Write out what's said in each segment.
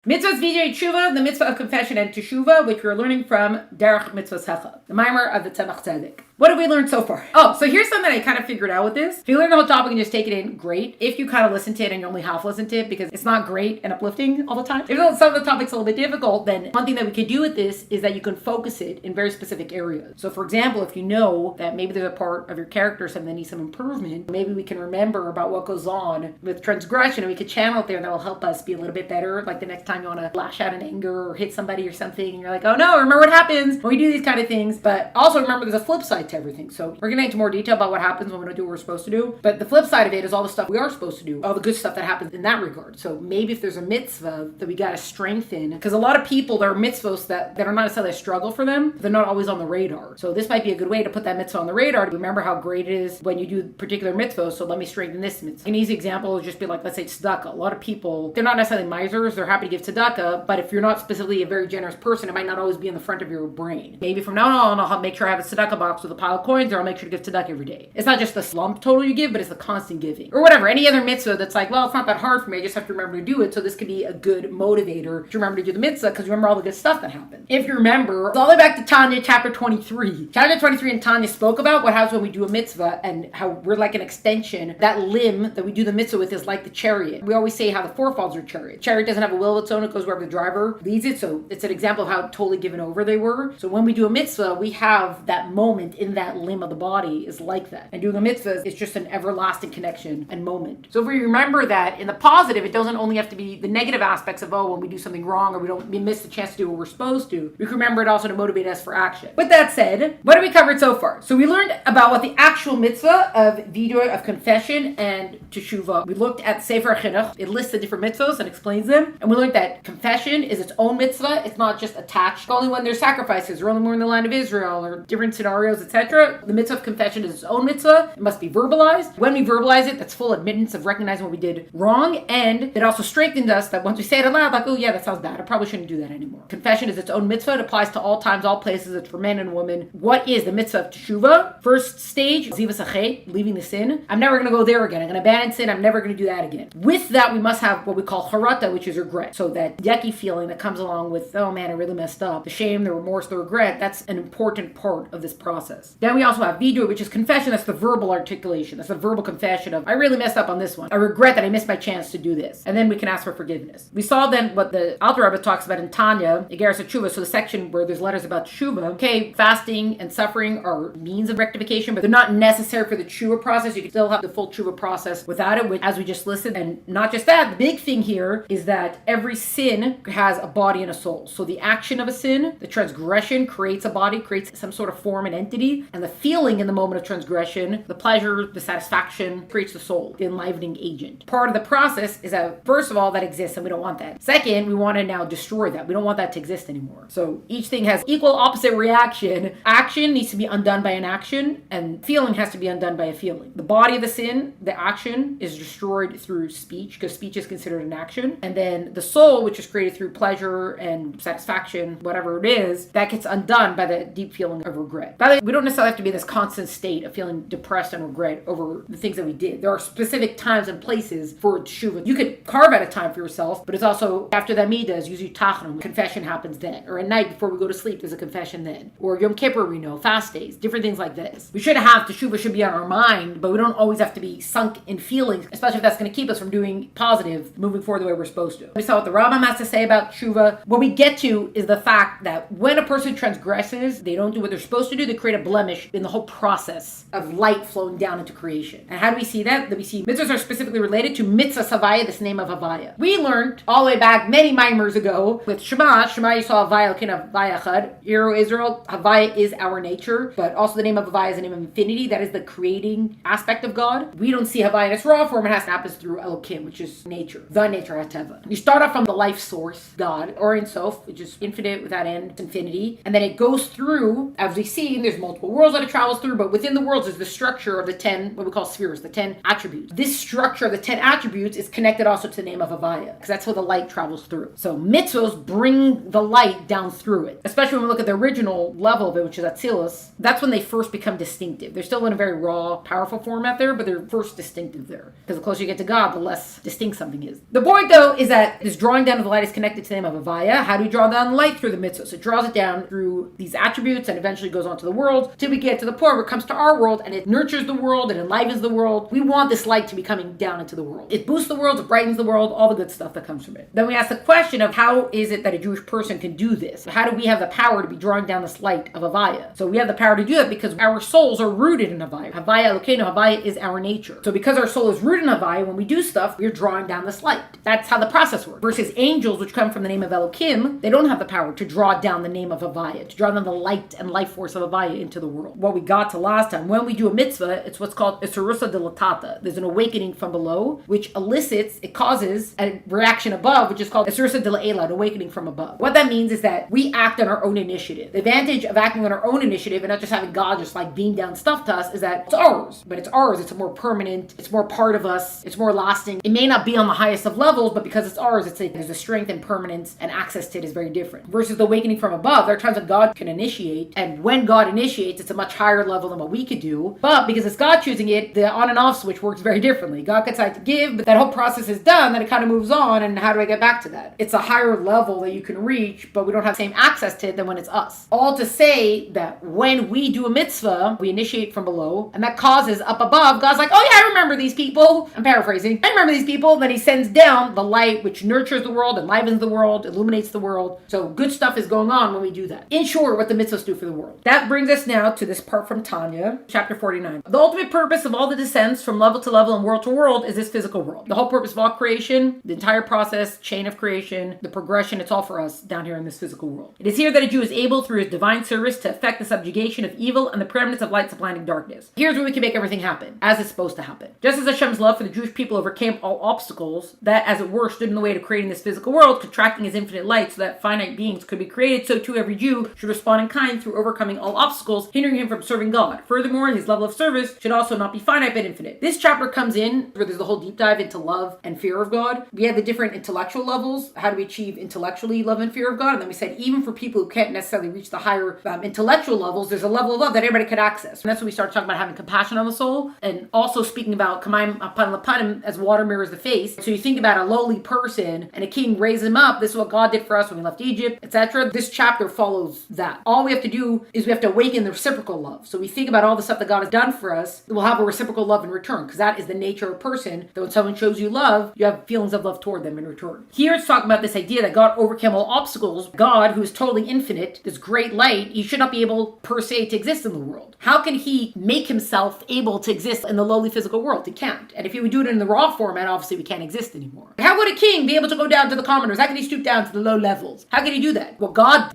Mitzvas Vidui U'Teshuvah, the mitzvah of confession and teshuvah, which we're learning from Derech Mitzvosecha, the Maamar of the Tzemech Tzedek. What have we learned so far? Oh, so here's something I kind of figured out with this. If you learn the whole topic and just take it in, great. If you kind of listen to it and you only half listen to it because it's not great and uplifting all the time, even though some of the topics are a little bit difficult, then one thing that we could do with this is that you can focus it in very specific areas. So for example, if you know that maybe there's a part of your character or something that needs some improvement, maybe we can remember about what goes on with transgression and we could channel it there and that will help us be a little bit better. Like the next time you want to lash out in anger or hit somebody or something and you're like, oh no, remember what happens when we do these kind of things. But also remember there's a flip side to everything. So we're going to get into more detail about what happens when we don't do what we're supposed to do. But the flip side of it is all the stuff we are supposed to do, all the good stuff that happens in that regard. So maybe if there's a mitzvah that we got to strengthen, because a lot of people, there are mitzvahs that are not necessarily a struggle for them, they're not always on the radar. So this might be a good way to put that mitzvah on the radar to remember how great it is when you do particular mitzvahs. So let me strengthen this mitzvah. An easy example would just be like, let's say tzedakah. A lot of people, they're not necessarily misers, they're happy to give tzedakah, but if you're not specifically a very generous person, it might not always be in the front of your brain. Maybe from now on, I'll make sure I have a tzedakah box with a pile of coins, or I'll make sure to give tzedakah every day. It's not just the slump total you give, but it's the constant giving. Or whatever, any other mitzvah that's like, well, it's not that hard for me, I just have to remember to do it. So this could be a good motivator to remember to do the mitzvah, because you remember all the good stuff that happened. If you remember, it's all the way back to Tanya chapter 23. Chapter 23 in Tanya spoke about what happens when we do a mitzvah and how we're like an extension. That limb that we do the mitzvah with is like the chariot. We always say how the forefathers are chariot. Chariot doesn't have a will of its own, it goes wherever the driver leads it. So it's an example of how totally given over they were. So when we do a mitzvah, we have that moment in that limb of the body is like that. And doing a mitzvah is just an everlasting connection and moment. So if we remember that in the positive, it doesn't only have to be the negative aspects of, oh, when we do something wrong or we miss the chance to do what we're supposed to. We can remember it also to motivate us for action. With that said, what have we covered so far? So we learned about what the actual mitzvah of vidui, of confession and teshuvah. We looked at Sefer Chinuch. It lists the different mitzvahs and explains them. And we learned that confession is its own mitzvah. It's not just attached only when there's sacrifices or only more in the land of Israel or different scenarios, etc. The mitzvah of confession is its own mitzvah. It must be verbalized. When we verbalize it, that's full admittance of recognizing what we did wrong. And it also strengthens us that once we say it aloud, like, oh yeah, that sounds bad. I probably shouldn't do that anymore. Confession is its own mitzvah. It applies to all times, all places. It's for men and women. What is the mitzvah of teshuvah? First stage, zivas achet, leaving the sin. I'm never going to go there again. I'm going to abandon sin. I'm never going to do that again. With that, we must have what we call harata, which is regret. So that yucky feeling that comes along with, oh man, I really messed up. The shame, the remorse, the regret, that's an important part of this process. Then we also have vidui, which is confession. That's the verbal articulation. That's the verbal confession of, I really messed up on this one. I regret that I missed my chance to do this. And then we can ask for forgiveness. We saw then what the Alter Rebbe talks about in Tanya, Igeres Teshuvah, so the section where there's letters about teshuvah. Okay, fasting and suffering are means of rectification, but they're not necessary for the teshuvah process. You can still have the full teshuvah process without it, which, as we just listed. And not just that, the big thing here is that every sin has a body and a soul. So the action of a sin, the transgression creates a body, creates some sort of form and entity, and the feeling in the moment of transgression, the pleasure, the satisfaction, creates the soul, the enlivening agent. Part of the process is that, first of all, that exists and we don't want that. Second, we want to now destroy that. We don't want that to exist anymore. So each thing has equal opposite reaction. Action needs to be undone by an action, and feeling has to be undone by a feeling. The body of the sin, the action, is destroyed through speech, because speech is considered an action. And then the soul, which is created through pleasure and satisfaction, whatever it is, that gets undone by the deep feeling of regret. By the way, we don't necessarily have to be in this constant state of feeling depressed and regret over the things that we did. There are specific times and places for teshuvah. You could carve out a time for yourself, but it's also after the midah is usually tachanun. Confession happens then. Or at night before we go to sleep, there's a confession then. Or Yom Kippur, we know, fast days, different things like this. We should have teshuvah should be on our mind, but we don't always have to be sunk in feelings, especially if that's going to keep us from doing positive, moving forward the way we're supposed to. We saw what the Rambam has to say about teshuvah. What we get to is the fact that when a person transgresses, they don't do what they're supposed to do, they create a blemish in the whole process of light flowing down into creation. And how do we see that? That we see mitzvahs are specifically related to Mitzvas Havaya, this name of Havaya. We learned all the way back many Maamars ago with Shema you saw Havaya, Elkin Havaya Chad, Hero Israel, Havaya is our nature, but also the name of Havaya is the name of infinity, that is the creating aspect of God. We don't see Havaya in its raw form, it has to happen through Elokim, which is nature, the nature Hateva. You start off from the life source, God, or Ein Sof, which is infinite without end, it's infinity, and then it goes through, as we see, there's multiple worlds that it travels through, but within the worlds is the structure of the 10, what we call spheres, the 10 attributes. This structure of the 10 attributes is connected also to the name of Havaya, because that's where the light travels through. So mitzvahs bring the light down through it, especially when we look at the original level of it, which is Atzilus. That's when they first become distinctive. They're still in a very raw, powerful format there, but they're first distinctive there, because the closer you get to God, the less distinct something is. The point, though, is that this draw drawing down of the light is connected to the name of Havaya. How do we draw down the light? Through the mitzvah. So it draws it down through these attributes and eventually goes on to the world till we get to the point where it comes to our world and it nurtures the world and enlivens the world. We want this light to be coming down into the world. It boosts the world, it brightens the world, all the good stuff that comes from it. Then we ask the question of how is it that a Jewish person can do this? How do we have the power to be drawing down this light of Havaya? So we have the power to do that because our souls are rooted in Havaya. Havaya Elokeinu, Havaya is our nature. So because our soul is rooted in Havaya, when we do stuff, we're drawing down this light. That's how the process works. Versus angels, which come from the name of Elokim, they don't have the power to draw down the name of Havaya, to draw down the light and life force of Havaya into the world. What we got to last time, when we do a mitzvah, it's what's called Isurusa Dilatata. There's an awakening from below, which it causes a reaction above, which is called Isurusa Dila'ela, an awakening from above. What that means is that we act on our own initiative. The advantage of acting on our own initiative and not just having God just like beam down stuff to us is that it's ours. But it's ours, it's more permanent, it's more part of us, it's more lasting. It may not be on the highest of levels, but because it's ours, there's a strength and permanence and access to it is very different. Versus the awakening from above, there are times when God can initiate, and when God initiates, it's a much higher level than what we could do. But because it's God choosing it, the on and off switch works very differently. God can decide to give, but that whole process is done, then it kind of moves on, and how do I get back to that? It's a higher level that you can reach, but we don't have the same access to it than when it's us. All to say that when we do a mitzvah, we initiate from below, and that causes up above, God's like, oh yeah, I remember these people. I'm paraphrasing. I remember these people. Then he sends down the light, which nurtures the world, enlivens the world, illuminates the world. So good stuff is going on when we do that. In short, what the mitzvahs do for the world. That brings us now to this part from Tanya, chapter 49. The ultimate purpose of all the descents from level to level and world to world is this physical world. The whole purpose of all creation, the entire process, chain of creation, the progression, it's all for us down here in this physical world. It is here that a Jew is able, through his divine service, to effect the subjugation of evil and the preeminence of light supplanting darkness. Here's where we can make everything happen, as it's supposed to happen. Just as Hashem's love for the Jewish people overcame all obstacles that, as it were, stood in the way of creating this physical world, contracting his infinite light so that finite beings could be created, so too every Jew should respond in kind through overcoming all obstacles, hindering him from serving God. Furthermore, his level of service should also not be finite but infinite. This chapter comes in where there's the whole deep dive into love and fear of God. We have the different intellectual levels. How do we achieve intellectually love and fear of God? And then we said even for people who can't necessarily reach the higher intellectual levels, there's a level of love that everybody could access. And that's when we start talking about having compassion on the soul and also speaking about Kamaim Apan Lapanim as water mirrors the face. So you think about a lowly person and a king raises him up. This is what God did for us when we left Egypt, etc. This chapter follows that. All we have to do is we have to awaken the reciprocal love. So we think about all the stuff that God has done for us. We'll have a reciprocal love in return because that is the nature of a person, that when someone shows you love, you have feelings of love toward them in return. Here it's talking about this idea that God overcame all obstacles. God, who is totally infinite, this great light, he should not be able per se to exist in the world. How can he make himself able to exist in the lowly physical world? He can't. And if he would do it in the raw format, obviously we can't exist anymore. How would a king be able to go down to the commoners? How can he stoop down to the low levels? How can he do that? What God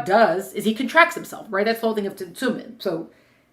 does is he contracts himself, right? That's the whole thing of Tzemech. So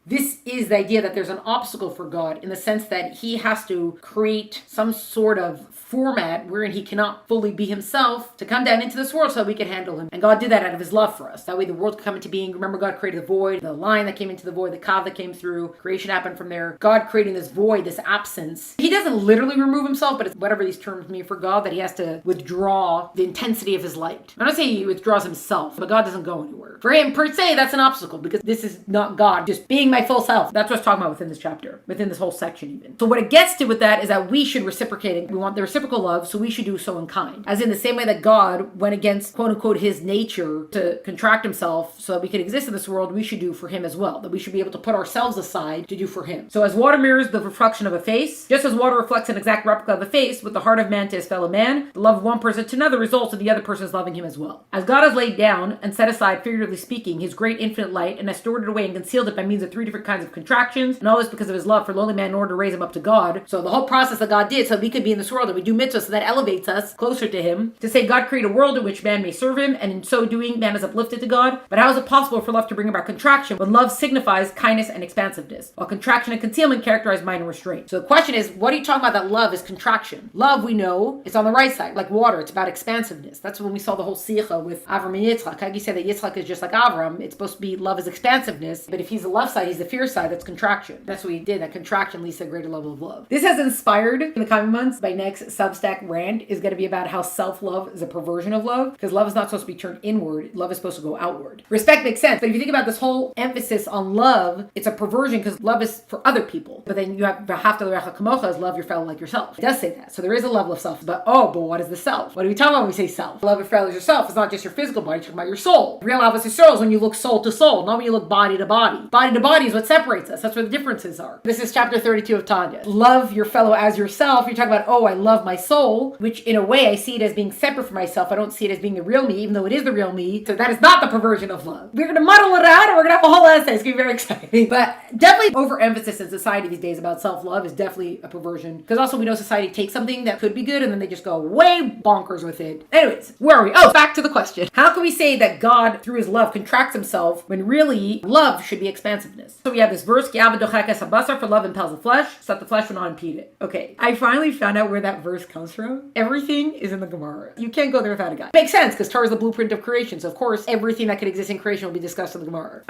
this is the idea that there's an obstacle for God in the sense that he has to create some sort of format wherein he cannot fully be himself to come down into this world so that we can handle him. And God did that out of his love for us. That way the world could come into being. Remember, God created the void, the line that came into the void, the kav that came through. Creation happened from there. God creating this void, this absence. He doesn't literally remove himself, but it's whatever these terms mean for God, that he has to withdraw the intensity of his light. I'm not saying he withdraws himself, but God doesn't go anywhere. For him, per se, that's an obstacle because this is not God just being my full self. That's what it's talking about within this chapter, within this whole section even. So what it gets to with that is that we should reciprocate it. We want the reciprocal love, so we should do so in kind. As in the same way that God went against, quote unquote, his nature to contract himself so that we could exist in this world, we should do for him as well. That we should be able to put ourselves aside to do for him. So as water mirrors the reflection of a face, just as water reflects an exact replica of a face with the heart of man to his fellow man, the love of one person to another results in the other person's loving him as well. As God has laid down and set aside, figuratively speaking, his great infinite light and has stored it away and concealed it by means of 3 different kinds of contractions, and all this because of his love for lowly man in order to raise him up to God. So the whole process that God did so we could be in this world and we do mitzvahs, so that elevates us closer to him. To say God created a world in which man may serve him, and in so doing man is uplifted to God. But how is it possible for love to bring about contraction when love signifies kindness and expansiveness, while contraction and concealment characterize mind and restraint? So the question is, what are you talking about that love is contraction? Love, we know, it's on the right side, like water. It's about expansiveness. That's when we saw the whole sicha with Avram and Yitzchak. How do you say that Yitzchak is just like Avram? It's supposed to be love is expansiveness, but if he's the left side, is the fear side, that's contraction. That's what we did. That contraction leads to a greater level of love. This has inspired in the coming months. My next Substack rant is going to be about how self-love is a perversion of love, because love is not supposed to be turned inward. Love is supposed to go outward. Respect makes sense. But if you think about this whole emphasis on love, it's a perversion because love is for other people. But then you have v'ahavta l'recha kamocha is love your fellow like yourself. It does say that. So there is a level of self. But what is the self? What do we talk about when we say self? Love your fellow as yourself. It's not just your physical body. You're talking about your soul. Real love is your soul is when you look soul to soul, not when you look body to body. Body to body is what separates us. That's where the differences are. This is chapter 32 of Tanya. Love your fellow as yourself. You're talking about, I love my soul, which in a way I see it as being separate from myself. I don't see it as being the real me, even though it is the real me. So that is not the perversion of love. We're going to muddle it out and we're going to have a whole essay. It's going to be very exciting. But definitely overemphasis in society these days about self-love is definitely a perversion. Because also we know society takes something that could be good and then they just go way bonkers with it. Anyways, where are we? Back to the question. How can we say that God, through his love, contracts himself when really love should be expansiveness? So we have this verse, for love impels the flesh, so that the flesh will not impede it. Okay, I finally found out where that verse comes from. Everything is in the Gemara. You can't go there without a guide. Makes sense, because Torah is the blueprint of creation. So of course, everything that could exist in creation will be discussed in the Gemara.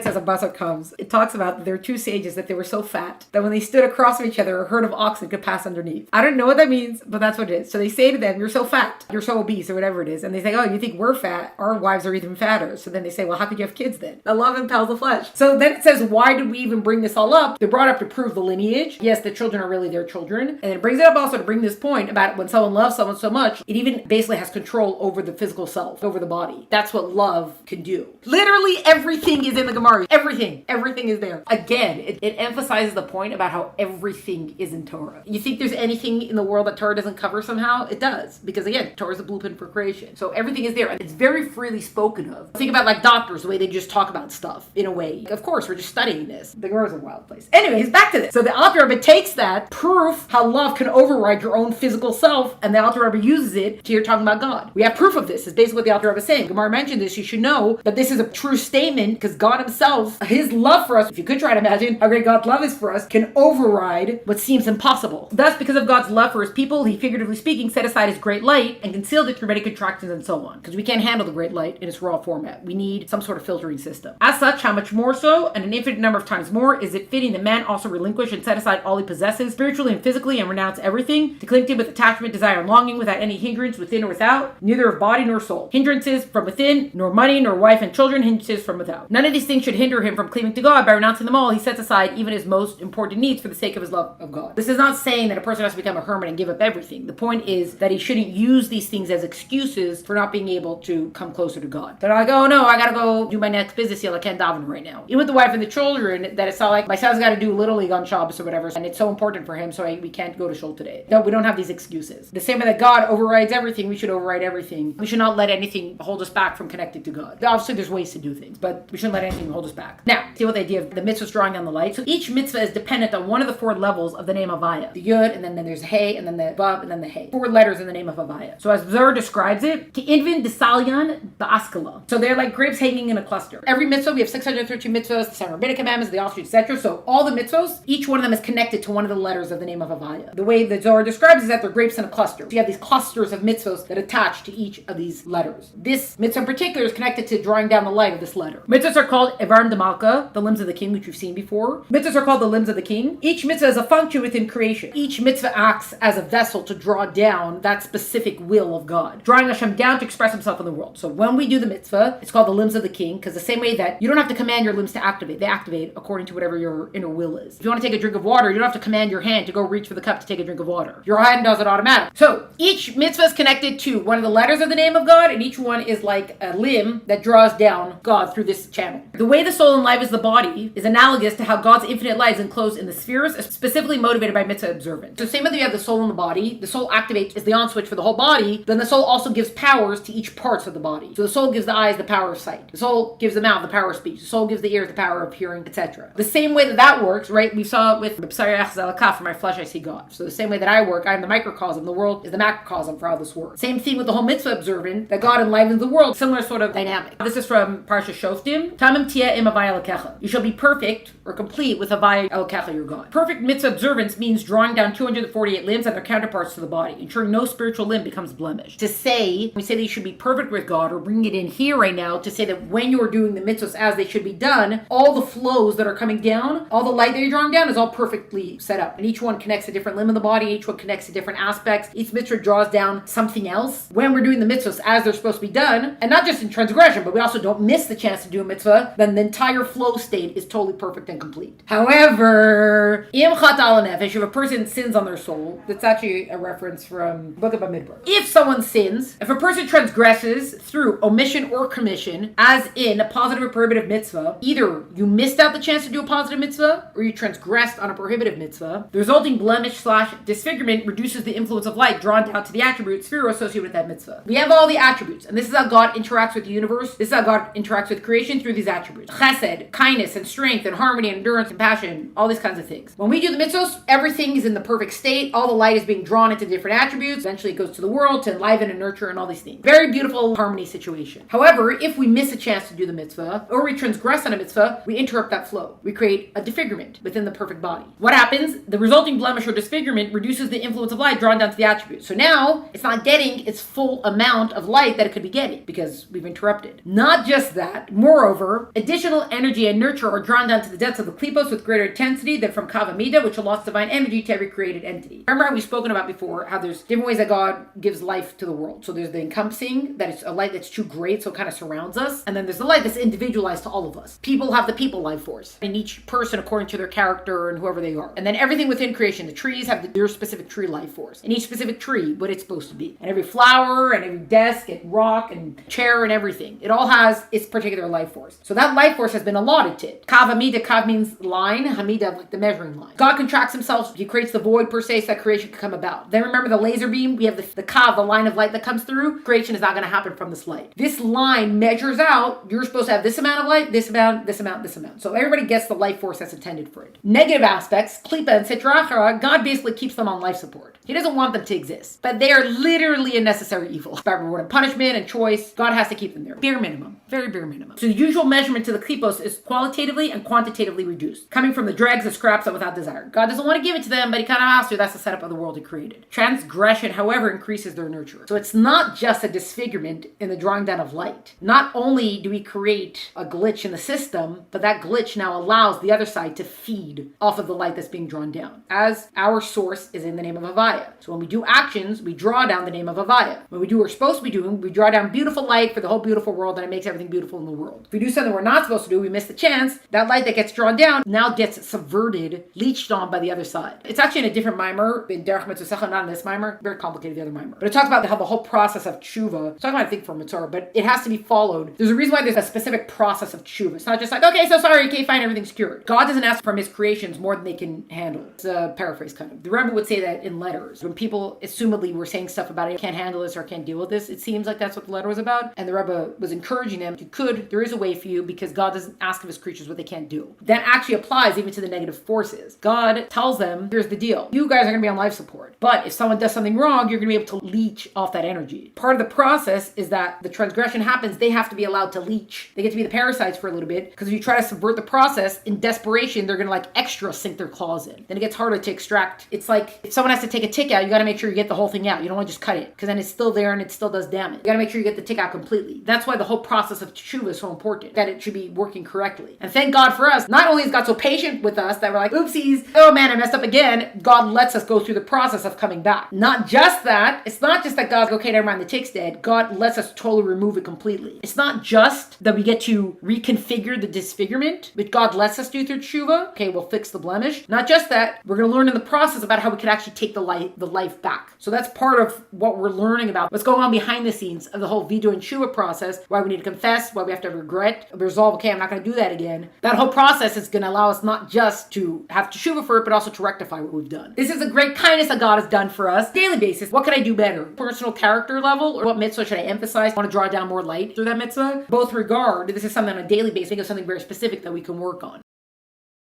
Says a basar comes. It talks about there are two sages that they were so fat that when they stood across from each other, a herd of oxen could pass underneath. I don't know what that means, but that's what it is. So they say to them, you're so fat, you're so obese, or whatever it is. And they say, you think we're fat? Our wives are even fatter. So then they say, well, how could you have kids then? The love impels the flesh. So then it says, why did we even bring this all up? They brought up to prove the lineage. Yes, the children are really their children. And it brings it up also to bring this point about when someone loves someone so much, it even basically has control over the physical self, over the body. That's what love can do. Literally everything is in the Gemara. Everything is there. Again, it emphasizes the point about how everything is in Torah. You think there's anything in the world that Torah doesn't cover somehow? It does. Because again, Torah is the blueprint for creation. So everything is there. And it's very freely spoken of. Think about like doctors, the way they just talk about stuff in a way. Of course, we're just studying this. The Gemara is a wild place. Anyways, back to this. So the Alter Rebbe takes that proof how love can override your own physical self, and the Alter Rebbe uses it to you're talking about God. We have proof of this. It's basically what the Alter Rebbe is saying. Gemara mentioned this. You should know that this is a true statement because God himself, his love for us, if you could try to imagine how great God's love is for us, can override what seems impossible. Thus, because of God's love for his people, he, figuratively speaking, set aside his great light and concealed it through many contractions and so on. Because we can't handle the great light in its raw format. We need some sort of filtering system. As such, how much more so, and an infinite number of times more, is it fitting that man also relinquish and set aside all he possesses, spiritually and physically, and renounce everything, to cling to him with attachment, desire, and longing, without any hindrance within or without, neither of body nor soul. Hindrances from within, nor money, nor wife and children, hindrances from without. None of these things should hinder him from cleaving to God. By renouncing them all, he sets aside even his most important needs for the sake of his love of God. This is not saying that a person has to become a hermit and give up everything. The point is that he shouldn't use these things as excuses for not being able to come closer to God. They're like, I gotta go do my next business deal. I can't daven right now. Even with the wife and the children, that it's not like my son's gotta do Little League on Shabbos or whatever, and it's so important for him, so we can't go to shul today. No, we don't have these excuses. The same way that God overrides everything, we should override everything. We should not let anything hold us back from connecting to God. Obviously, there's ways to do things, but we shouldn't let anything hold us back. Now, see what the idea of the mitzvahs drawing down the light. So each mitzvah is dependent on one of the four levels of the name Havaya. The Yud, and then there's the Hey, and then the Vav, and then the Hey. 4 letters in the name of Havaya. So as Zohar describes it, Ki Invin Desalyan Ba'askala. So they're like grapes hanging in a cluster. Every mitzvah, we have 613 mitzvahs, the 7 rabbinic commandments, the offshoots, etc. So all the mitzvahs, each one of them is connected to one of the letters of the name of Havaya. The way the Zohar describes is that they're grapes in a cluster. So you have these clusters of mitzvahs that attach to each of these letters. This mitzvah in particular is connected to drawing down the light of this letter. Mitzvahs are called Evarim Demalka, the limbs of the king, which we've seen before. Mitzvahs are called the limbs of the king. Each mitzvah is a function within creation. Each mitzvah acts as a vessel to draw down that specific will of God, drawing Hashem down to express himself in the world. So when we do the mitzvah, it's called the limbs of the king, because the same way that you don't have to command your limbs to activate, they activate according to whatever your inner will is. If you want to take a drink of water, you don't have to command your hand to go reach for the cup to take a drink of water. Your hand does it automatically. So each mitzvah is connected to one of the letters of the name of God, and each one is like a limb that draws down God through this channel. The way the soul enlivens the body is analogous to how God's infinite light is enclosed in the spheres, specifically motivated by mitzvah observance. So same as you have the soul in the body, the soul activates is the on switch for the whole body, then the soul also gives powers to each parts of the body. So the soul gives the eyes the power of sight. The soul gives the mouth the power of speech. The soul gives the ears the power of hearing, etc. The same way that works, right? We saw it with for my flesh I see God. So the same way that I work, I am the microcosm. The world is the macrocosm for how this works. Same thing with the whole mitzvah observant, that God enlivens the world. Similar sort of dynamic. This is from Parsha Shoftim. Tamim tia im havaya elokecha. You shall be perfect or complete with havaya elokecha, your God. Perfect mitzvah observance means drawing down 248 limbs and their counterparts to the body, ensuring no spiritual limb becomes blemished. To say, we say that you should be perfect with God, or bring it in here right now to say that when you're doing the mitzvahs as they should be done, all the the flows that are coming down, all the light that you're drawing down is all perfectly set up. And each one connects a different limb of the body, each one connects to different aspects. Each mitzvah draws down something else. When we're doing the mitzvahs as they're supposed to be done, and not just in transgression, but we also don't miss the chance to do a mitzvah, then the entire flow state is totally perfect and complete. However, im chata al nefesh, if a person sins on their soul, that's actually a reference from Book of Bamidbar. If someone sins, if a person transgresses through omission or commission, as in a positive or prohibitive mitzvah, either you missed out the chance to do a positive mitzvah, or you transgressed on a prohibitive mitzvah, the resulting blemish/disfigurement reduces the influence of light drawn down to the attribute sphere associated with that mitzvah. We have all the attributes, and this is how God interacts with the universe. This is how God interacts with creation through these attributes. Chesed, kindness, and strength, and harmony, and endurance, and passion, all these kinds of things. When we do the mitzvahs, everything is in the perfect state. All the light is being drawn into different attributes. Eventually it goes to the world to enliven and nurture and all these things. Very beautiful harmony situation. However, if we miss a chance to do the mitzvah, or we transgress on a mitzvah, we interrupt that flow. We create a disfigurement within the perfect body. What happens? The resulting blemish or disfigurement reduces the influence of light drawn down to the attribute. So now it's not getting its full amount of light that it could be getting because we've interrupted. Not just that, moreover, additional energy and nurture are drawn down to the depths of the klipos with greater intensity than from kavamida, which allows divine energy to every created entity. Remember how we've spoken about before how there's different ways that God gives life to the world. So there's the encompassing, that it's a light that's too great, so it kind of surrounds us. And then there's the light that's individualized to all of us. People have the people life force, and each person according to their character and whoever they are. And then everything within creation, the trees have their specific tree life force. And each specific tree, what it's supposed to be. And every flower and every desk and rock and chair and everything, it all has its particular life force. So that life force has been allotted to it. Kav Hamida, Kav means line, Hamida like the measuring line. God contracts himself, he creates the void per se so that creation can come about. Then remember the laser beam, we have the Kav, the line of light that comes through. Creation is not going to happen from this light. This line measures out, you're supposed to have this amount of light, this amount, this amount, this amount. So everybody gets the life force that's intended for it. Negative aspects, Klipa and Sitrachara, God basically keeps them on life support. He doesn't want them to exist, but they are literally a necessary evil. By reward and punishment and choice, God has to keep them there. Bare minimum. Very bare minimum. So the usual measurement to the klipos is qualitatively and quantitatively reduced, coming from the dregs, the scraps that without desire. God doesn't want to give it to them, but he kind of has to. That's the setup of the world he created. Transgression, however, increases their nurture. So it's not just a disfigurement in the drawing down of light. Not only do we create a glitch in the system, but that glitch now allows the other side to feed off of the light that's being drawn down. As our source is in the name of Havaya. So when we do actions, we draw down the name of Havaya. When we do what we're supposed to be doing, we draw down beautiful light for the whole beautiful world, and it makes everything beautiful in the world. If we do something we're not supposed to do, we miss the chance. That light that gets drawn down now gets subverted, leached on by the other side. It's actually in a different Maamar, in Derech Mitzvosecha, not in this Maamar. Very complicated, the other Maamar. But it talks about how the whole process of tshuva, it's talking about, I think, for Mitzvah, but it has to be followed. There's a reason why there's a specific process of tshuva. It's not just like, okay, so sorry, okay, fine, everything's cured. God doesn't ask from his creations more than they can handle. It's a paraphrase kind of. The Rebbe would say that in letters. When people assumedly were saying stuff about it, can't handle this or can't deal with this, it seems like that's what the letter was about. And the Rebbe was encouraging them, you could, there is a way for you because God doesn't ask of his creatures what they can't do. That actually applies even to the negative forces. God tells them, here's the deal. You guys are going to be on life support. But if someone does something wrong, you're going to be able to leech off that energy. Part of the process is that the transgression happens, they have to be allowed to leech. They get to be the parasites for a little bit because if you try to subvert the process, in desperation, they're going to like extra sink their claws in. Then it gets harder to extract. It's like if someone has to take a tick out, you got to make sure you get the whole thing out. You don't want to just cut it because then it's still there and it still does damage. You got to make sure you get the tick out completely. That's why the whole process of teshuva is so important, that it should be working correctly. And thank God for us. Not only is God so patient with us that we're like, oopsies, oh man, I messed up again. God lets us go through the process of coming back. Not just that. It's not just that God's okay, never mind, the tick's dead. God lets us totally remove it completely. It's not just that we get to reconfigure the disfigurement, which God lets us do through teshuva. Okay, we'll fix the blemish. Not just that. We're going to learn in the process about how we can actually take the life back. So that's part of what we're learning about, what's going on behind the scenes of the whole Vidui and Teshuva process, why we need to confess, why we have to regret, resolve, okay, I'm not going to do that again. That whole process is going to allow us not just to have Teshuva for it, but also to rectify what we've done. This is a great kindness that God has done for us. Daily basis, what can I do better? Personal character level, or what mitzvah should I emphasize? I want to draw down more light through that mitzvah? Both regard, this is something on a daily basis, think of something very specific that we can work on.